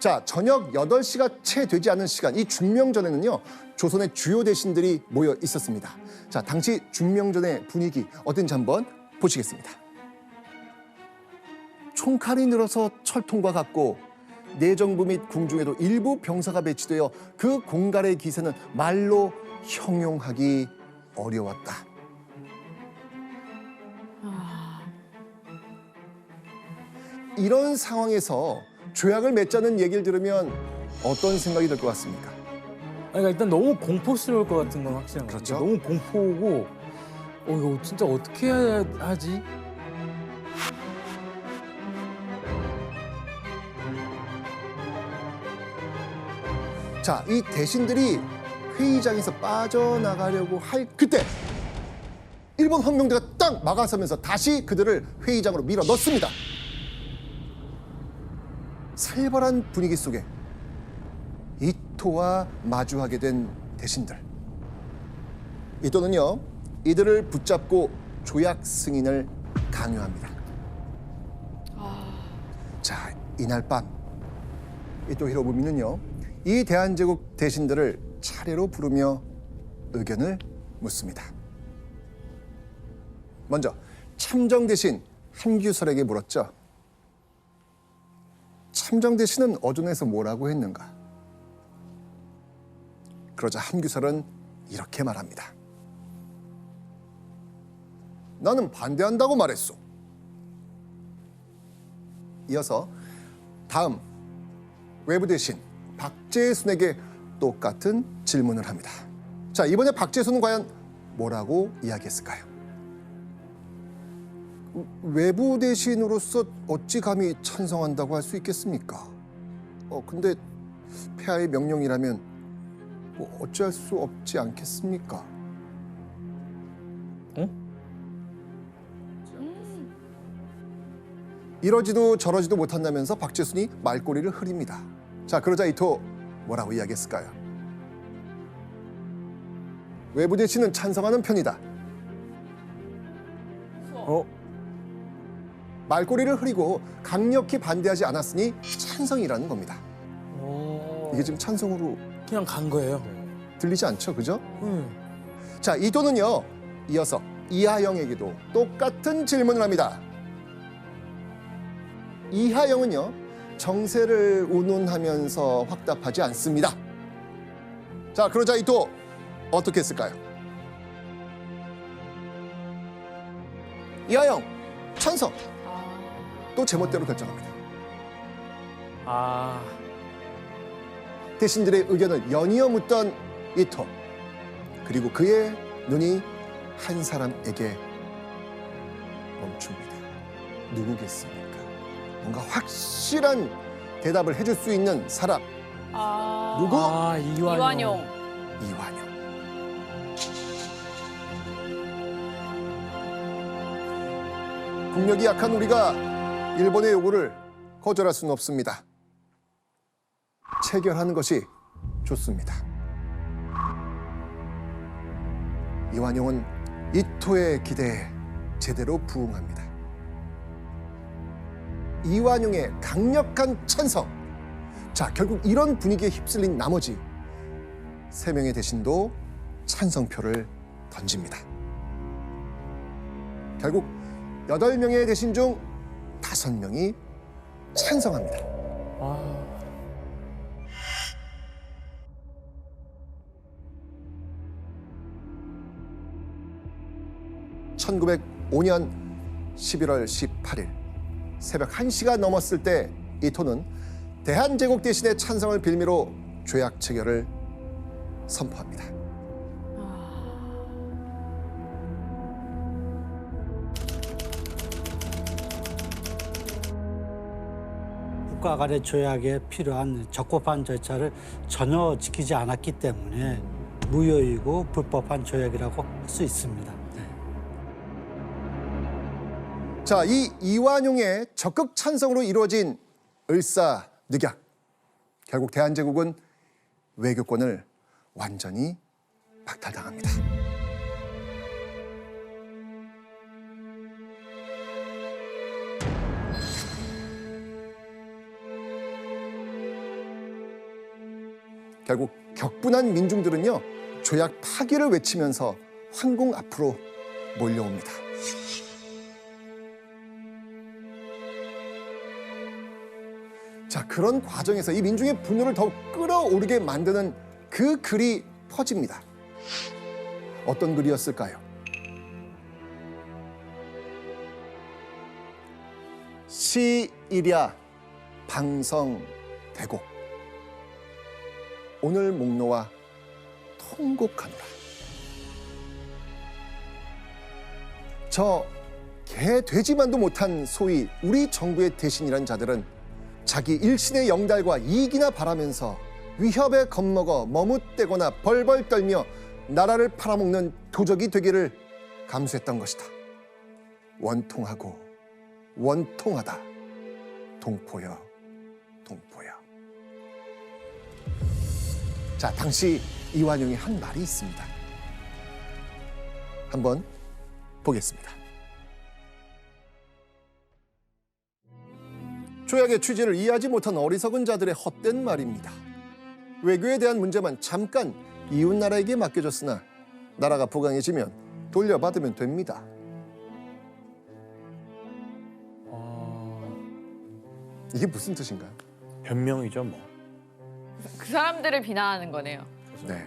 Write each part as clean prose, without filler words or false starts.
자, 저녁 8시가 채 되지 않은 시간, 이 중명전에는요, 조선의 주요 대신들이 모여 있었습니다. 자, 당시 중명전의 분위기 어떤지 한번 보시겠습니다. 총칼이 늘어서 철통과 같고 내정부 및 궁중에도 일부 병사가 배치되어 그 공갈의 기세는 말로 형용하기 어려웠다. 이런 상황에서 조약을 맺자는 얘기를 들으면 어떤 생각이 들 것 같습니까? 그러니까 일단 너무 공포스러울 것 같은 건 확실한 것 그렇죠. 같아요. 너무 공포고, 이거 진짜 어떻게 해야 하지? 자, 이 대신들이 회의장에서 빠져나가려고 할 그때 일본 헌병대가 딱 막아서면서 다시 그들을 회의장으로 밀어 넣습니다. 살벌한 분위기 속에 이토와 마주하게 된 대신들. 이토는요, 이들을 붙잡고 조약 승인을 강요합니다. 자, 이날 밤 이토 히로부미는요, 이 대한제국 대신들을 차례로 부르며 의견을 묻습니다. 먼저 참정 대신 한규설에게 물었죠. 참정 대신은 어존에서 뭐라고 했는가? 그러자 한규설은 이렇게 말합니다. 나는 반대한다고 말했소. 이어서 다음 외부 대신 박재순에게 똑같은 질문을 합니다. 자, 이번에 박재순은 과연 뭐라고 이야기했을까요? 외부 대신으로서 어찌 감히 찬성한다고 할 수 있겠습니까? 근데 폐하의 명령이라면 뭐 어찌할 수 없지 않겠습니까? 이러지도 저러지도 못한다면서 박재순이 말꼬리를 흐립니다. 자, 그러자 이토 뭐라고 이야기했을까요? 외부 대신은 찬성하는 편이다. 말꼬리를 흐리고 강력히 반대하지 않았으니 찬성이라는 겁니다. 이게 지금 찬성으로 그냥 간 거예요. 들리지 않죠, 그죠? 자, 이토는요, 이어서 이하영에게도 똑같은 질문을 합니다. 이하영은요, 정세를 운운하면서 확답하지 않습니다. 자, 그러자 이토 어떻게 했을까요? 이하영 찬성. 또 제멋대로 결정합니다. 대신들의 의견을 연이어 묻던 이토. 그리고 그의 눈이 한 사람에게 멈춥니다. 누구겠습니까? 뭔가 확실한 대답을 해줄 수 있는 사람. 누구? 이완용. 이완용. 국력이 약한 우리가 일본의 요구를 거절할 수는 없습니다. 체결하는 것이 좋습니다. 이완용은 이토의 기대에 제대로 부응합니다. 이완용의 강력한 찬성. 자, 결국 이런 분위기에 휩쓸린 나머지 3명의 대신도 찬성표를 던집니다. 결국 8명의 대신 중 5명이 찬성합니다. 1905년 11월 18일 새벽 1시가 넘었을 때 이토는 대한제국 대신의 찬성을 빌미로 조약 체결을 선포합니다. 국가 간의 조약에 필요한 적법한 절차를 전혀 지키지 않았기 때문에 무효이고 불법한 조약이라고 할 수 있습니다. 자, 이 이완용의 적극 찬성으로 이루어진 을사늑약. 결국 대한제국은 외교권을 완전히 박탈당합니다. 결국 격분한 민중들은요, 조약 파기를 외치면서 황궁 앞으로 몰려옵니다. 자, 그런 과정에서 이 민중의 분노를 더욱 끌어오르게 만드는 그 글이 퍼집니다. 어떤 글이었을까요? 시일야 방성대곡 오늘 목노와 통곡하노라. 저 개돼지만도 못한 소위 우리 정부의 대신이란 자들은 자기 일신의 영달과 이익이나 바라면서 위협에 겁먹어 머뭇대거나 벌벌 떨며 나라를 팔아먹는 도적이 되기를 감수했던 것이다. 원통하고 원통하다. 동포여, 동포여. 자, 당시 이완용이 한 말이 있습니다. 한번 보겠습니다. 조약의 취지를 이해하지 못한 어리석은 자들의 헛된 말입니다. 외교에 대한 문제만 잠깐 이웃나라에게 맡겨졌으나 나라가 부강해지면 돌려받으면 됩니다. 이게 무슨 뜻인가요? 변명이죠 뭐. 그 사람들을 비난하는 거네요. 네,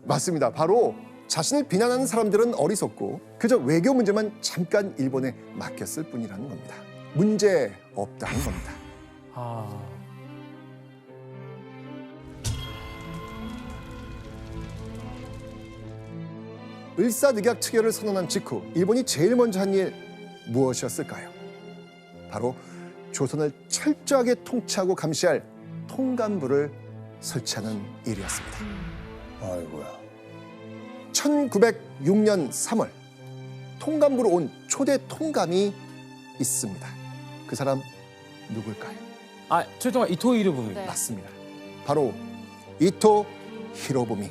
맞습니다. 바로 자신을 비난하는 사람들은 어리석고 그저 외교 문제만 잠깐 일본에 맡겼을 뿐이라는 겁니다. 문제 없다는 겁니다. 을사늑약 체결을 선언한 직후 일본이 제일 먼저 한 일 무엇이었을까요? 바로 조선을 철저하게 통치하고 감시할 통감부를 설치하는 일이었습니다. 아이고야. 1906년 3월 통감부로 온 초대 통감이 있습니다. 그 사람 누굴까요? 아, 최동아 이토 히로부미. 네. 맞습니다. 바로 이토 히로부미.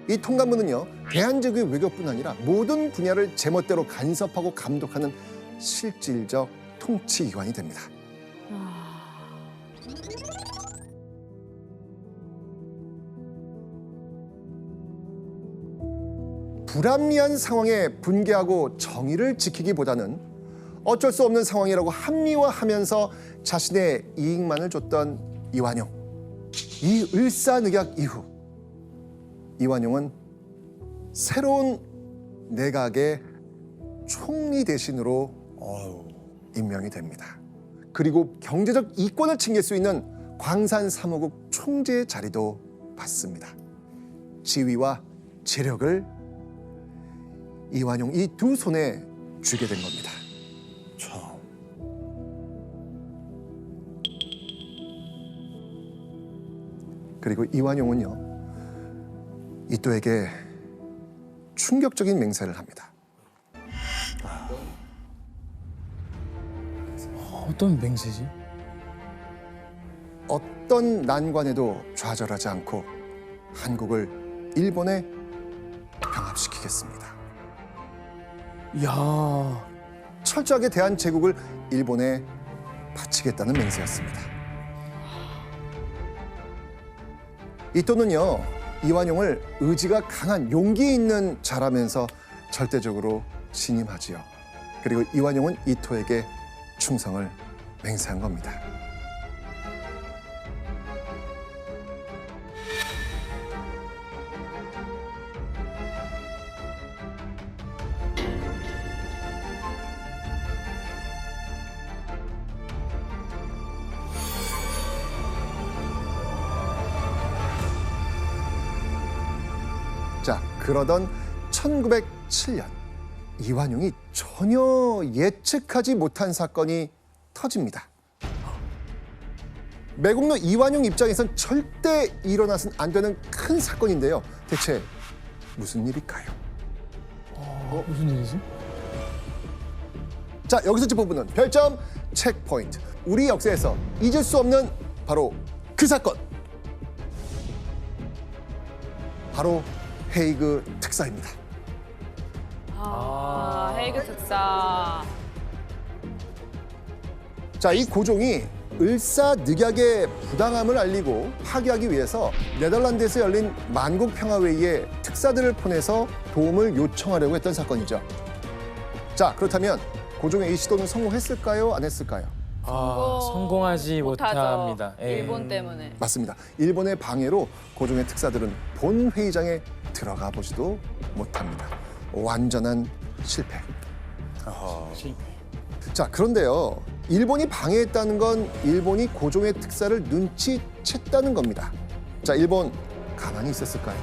이 통감부는요, 대한제국의 외교뿐 아니라 모든 분야를 제멋대로 간섭하고 감독하는 실질적 통치기관이 됩니다. 불합리한 상황에 분개하고 정의를 지키기보다는 어쩔 수 없는 상황이라고 합리화하면서 자신의 이익만을 줬던 이완용. 이 을사늑약 이후 이완용은 새로운 내각의 총리 대신으로 임명이 됩니다. 그리고 경제적 이권을 챙길 수 있는 광산 사무국 총재 자리도 받습니다. 지위와 재력을 이완용 이 두 손에 쥐게 된 겁니다. 참. 그리고 이완용은요, 이토에게 충격적인 맹세를 합니다. 어떤 맹세지? 어떤 난관에도 좌절하지 않고 한국을 일본에 병합시키겠습니다. 이야. 철저하게 대한제국을 일본에 바치겠다는 맹세였습니다. 이토는요, 이완용을 의지가 강한 용기 있는 자라면서 절대적으로 신임하지요. 그리고 이완용은 이토에게 충성을 맹세한 겁니다. 자, 그러던 1907년 이완용이 전혀 예측하지 못한 사건이 터집니다. 매국노 이완용 입장에선 절대 일어나서는 안 되는 큰 사건인데요. 대체 무슨 일일까요? 무슨 일이지? 자, 여기서 짚어보는 별점 체크포인트. 우리 역사에서 잊을 수 없는 바로 그 사건. 바로 헤이그 특사입니다. 헤이그 특사. 자, 이 고종이 을사늑약의 부당함을 알리고 파기하기 위해서 네덜란드에서 열린 만국평화회의에 특사들을 보내서 도움을 요청하려고 했던 사건이죠. 자, 그렇다면 고종의 이 시도는 성공했을까요? 안 했을까요? 성공하지 못하죠. 못합니다. 예. 일본 때문에. 맞습니다. 일본의 방해로 고종의 특사들은 본 회의장에 들어가 보지도 못합니다. 완전한 실패. 자, 그런데요. 일본이 방해했다는 건 일본이 고종의 특사를 눈치챘다는 겁니다. 자, 일본 가만히 있었을까요?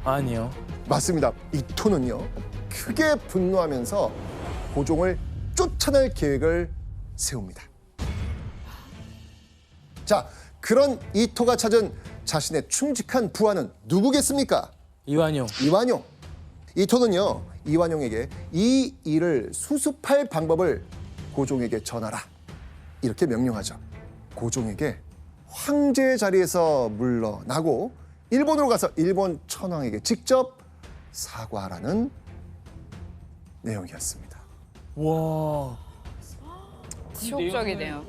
아니요. 맞습니다. 이토는요. 크게 분노하면서 고종을 쫓아낼 계획을 세웁니다. 자, 그런 이토가 찾은 자신의 충직한 부하는 누구겠습니까? 이완용. 이완용. 이토는요, 이완용에게 이 일을 수습할 방법을 고종에게 전하라. 이렇게 명령하죠. 고종에게 황제의 자리에서 물러나고 일본으로 가서 일본 천황에게 직접 사과하라는 내용이었습니다. 와. 지옥적이네요.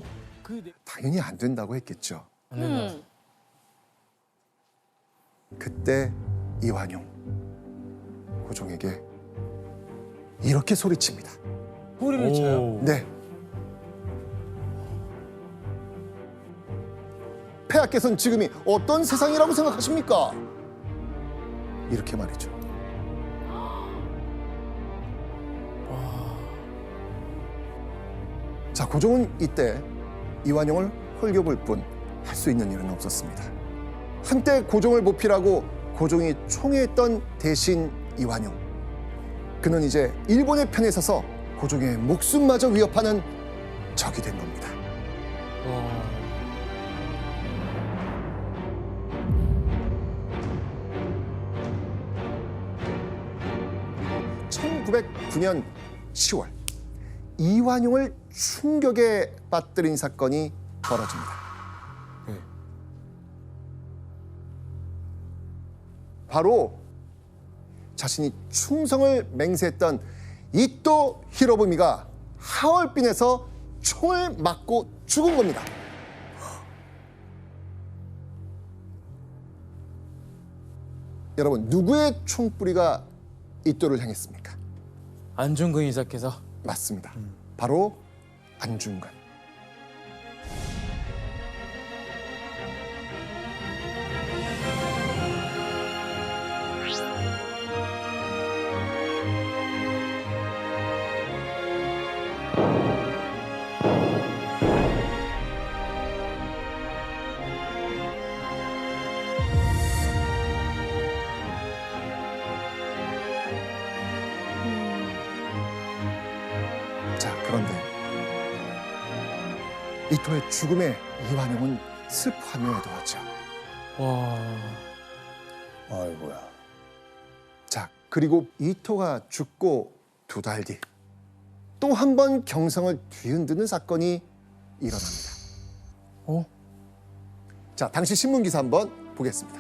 당연히 안 된다고 했겠죠. 음. 그때 이완용 고종에게 이렇게 소리칩니다. 소리를 쳐요. 네. 폐하께서는 지금이 어떤 세상이라고 생각하십니까? 이렇게 말이죠. 자, 고종은 이때 이완용을 홀겨볼 뿐 할 수 있는 일은 없었습니다. 한때 고종을 보필하고 고종이 총애했던 대신 이완용. 그는 이제 일본의 편에 서서 고종의 목숨마저 위협하는 적이 된 겁니다. 와. 1909년 10월 이완용을 충격에 빠뜨린 사건이 벌어집니다. 바로 자신이 충성을 맹세했던 이토 히로부미가 하얼빈에서 총을 맞고 죽은 겁니다. 여러분, 누구의 총뿌리가 이토를 향했습니까? 안중근 이사께서. 맞습니다. 바로 안중근. 자, 그런데 이토의 죽음에 이완용은 슬퍼하며 애도하죠. 와. 아이고야. 자, 그리고 이토가 죽고 두 달 뒤 또 한 번 경성을 뒤흔드는 사건이 일어납니다. 어? 자, 당시 신문 기사 한번 보겠습니다.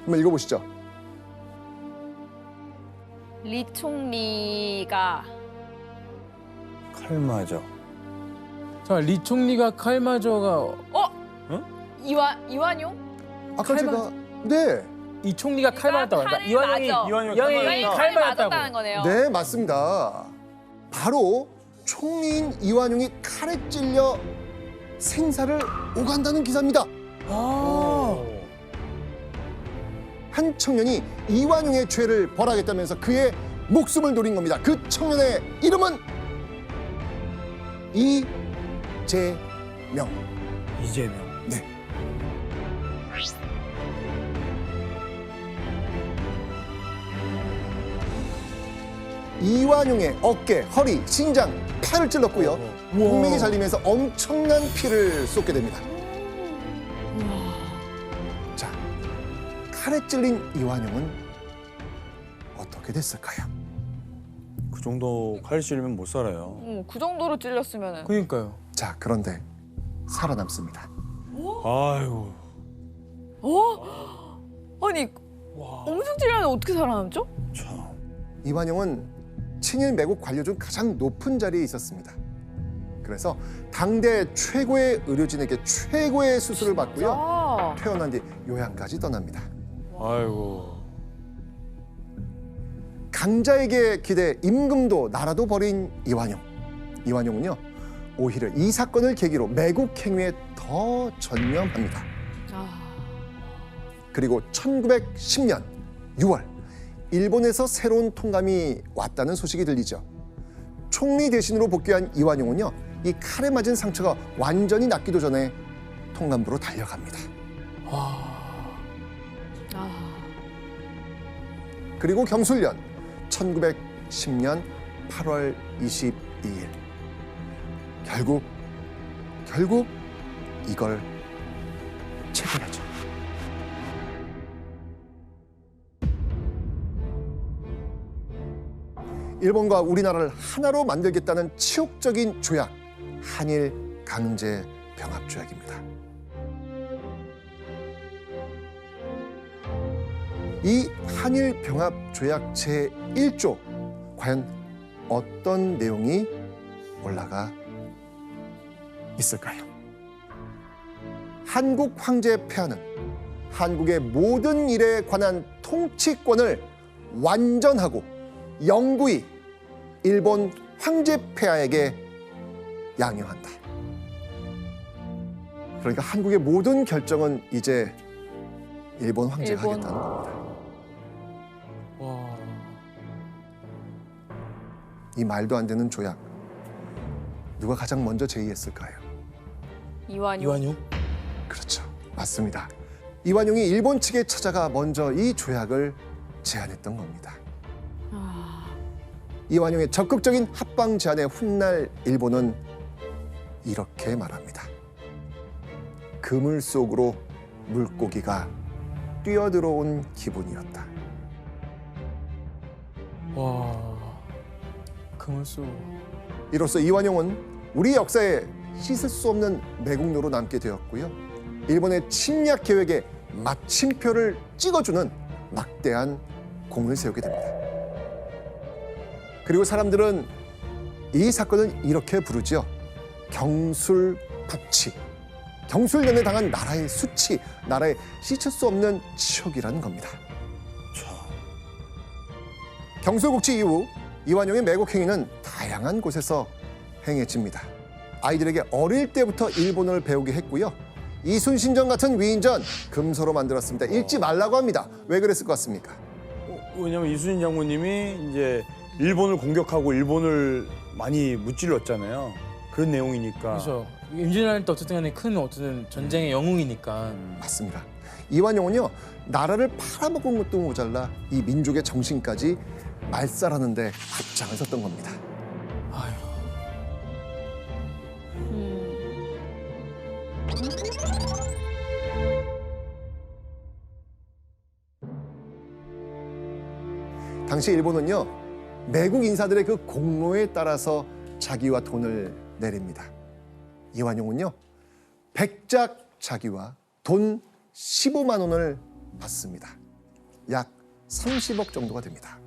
한번 읽어보시죠. 리 총리가 칼 맞아. 자, 리 총리가 칼 맞아가 이완용? 아까 칼 제가 네, 이 총리가 칼 맞았다고 칼을 합니다. 이완용이 맞아. 이완용이 칼 칼을 맞았다고. 맞았다는 거네요. 네, 맞습니다. 바로 총리인 이완용이 칼에 찔려 생사를 오간다는 기사입니다. 아. 한 청년이 이완용의 죄를 벌하겠다면서 그의 목숨을 노린 겁니다. 그 청년의 이름은 이재명. 이재명. 네. 이완용의 어깨, 허리, 신장, 팔을 찔렀고요. 동맥이 잘리면서 엄청난 피를 쏟게 됩니다. 자, 칼에 찔린 이완용은 어떻게 됐을까요? 그 정도 칼 찔리면 못 살아요. 그 정도로 찔렸으면은. 그러니까요. 자, 그런데 살아남습니다. 아이고. 아니 엄청 찔렸는데 어떻게 살아남죠? 참. 이완용은 친일 매국 관료 중 가장 높은 자리에 있었습니다. 그래서 당대 최고의 의료진에게 최고의 수술을 받고요. 아, 퇴원한 뒤 요양까지 떠납니다. 아이고. 강자에게 기대 임금도 나라도 버린 이완용. 이완용은요, 오히려 이 사건을 계기로 매국 행위에 더 전념합니다. 그리고 1910년 6월 일본에서 새로운 통감이 왔다는 소식이 들리죠. 총리 대신으로 복귀한 이완용은요, 이 칼에 맞은 상처가 완전히 낫기도 전에 통감부로 달려갑니다. 그리고 경술년 1910년 8월 22일 결국 이걸 체결하죠. 일본과 우리나라를 하나로 만들겠다는 치욕적인 조약, 한일 강제 병합 조약입니다. 이 한일 병합 조약 제1조, 과연 어떤 내용이 올라가 있을까요? 한국 황제 폐하는 한국의 모든 일에 관한 통치권을 완전하고 영구히 일본 황제 폐하에게 양형한다. 그러니까 한국의 모든 결정은 이제 일본 황제가 일본. 하겠다는 겁니다. 와. 이 말도 안 되는 조약, 누가 가장 먼저 제의했을까요? 이완용. 이완용? 그렇죠. 맞습니다. 이완용이 일본 측에 찾아가 먼저 이 조약을 제안했던 겁니다. 이완용의 적극적인 합방 제안에 훗날 일본은 이렇게 말합니다. 그물 속으로 물고기가 뛰어들어온 기분이었다. 와. 그물소. 이로써 이완용은 우리 역사에 씻을 수 없는 매국노로 남게 되었고요. 일본의 침략 계획에 마침표를 찍어주는 막대한 공을 세우게 됩니다. 그리고 사람들은 이 사건을 이렇게 부르죠. 경술국치. 경술련에 당한 나라의 수치, 나라의 씻을 수 없는 치욕이라는 겁니다. 경술국치 이후 이완용의 매국 행위는 다양한 곳에서 행해집니다. 아이들에게 어릴 때부터 일본어를 배우게 했고요. 이순신전 같은 위인전 금소로 만들었습니다. 읽지 말라고 합니다. 왜 그랬을 것 같습니까? 왜냐면 이순신 장군님이 이제 일본을 공격하고 일본을 많이 무찔렀잖아요. 그런 내용이니까. 그렇죠. 임진왜란 때 어쨌든 간에 큰 어쨌든 전쟁의 영웅이니까. 맞습니다. 이완용은요, 나라를 팔아먹은 것도 모자라 이 민족의 정신까지 말살하는데 앞장을 섰던 겁니다. 아유. 당시 일본은요, 매국 인사들의 그 공로에 따라서 자기와 돈을 내립니다. 이완용은요, 백작 자기와 돈 15만 원을 받습니다. 약 30억 정도가 됩니다.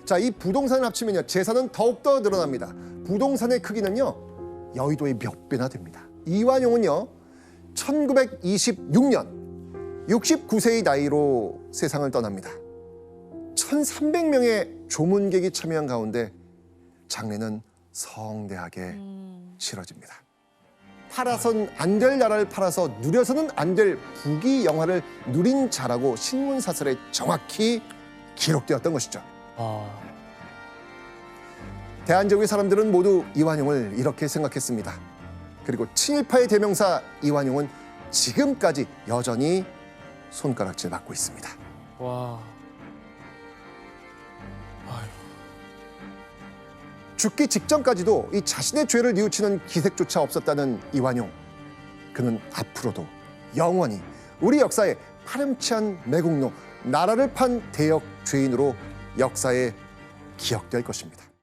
자, 이 부동산을 합치면요, 재산은 더욱더 늘어납니다. 부동산의 크기는요, 여의도의 몇 배나 됩니다. 이완용은요, 1926년 69세의 나이로 세상을 떠납니다. 1,300명의 조문객이 참여한 가운데 장례는 성대하게 치러집니다. 팔아선 안 될 나라를 팔아서 누려서는 안 될 부귀영화를 누린 자라고 신문사설에 정확히 기록되었던 것이죠. 아. 대한제국의 사람들은 모두 이완용을 이렇게 생각했습니다. 그리고 친일파의 대명사 이완용은 지금까지 여전히 손가락질 받고 있습니다. 와. 아유. 죽기 직전까지도 이 자신의 죄를 뉘우치는 기색조차 없었다는 이완용. 그는 앞으로도 영원히 우리 역사의 파렴치한 매국노, 나라를 판 대역 죄인으로 역사에 기억될 것입니다.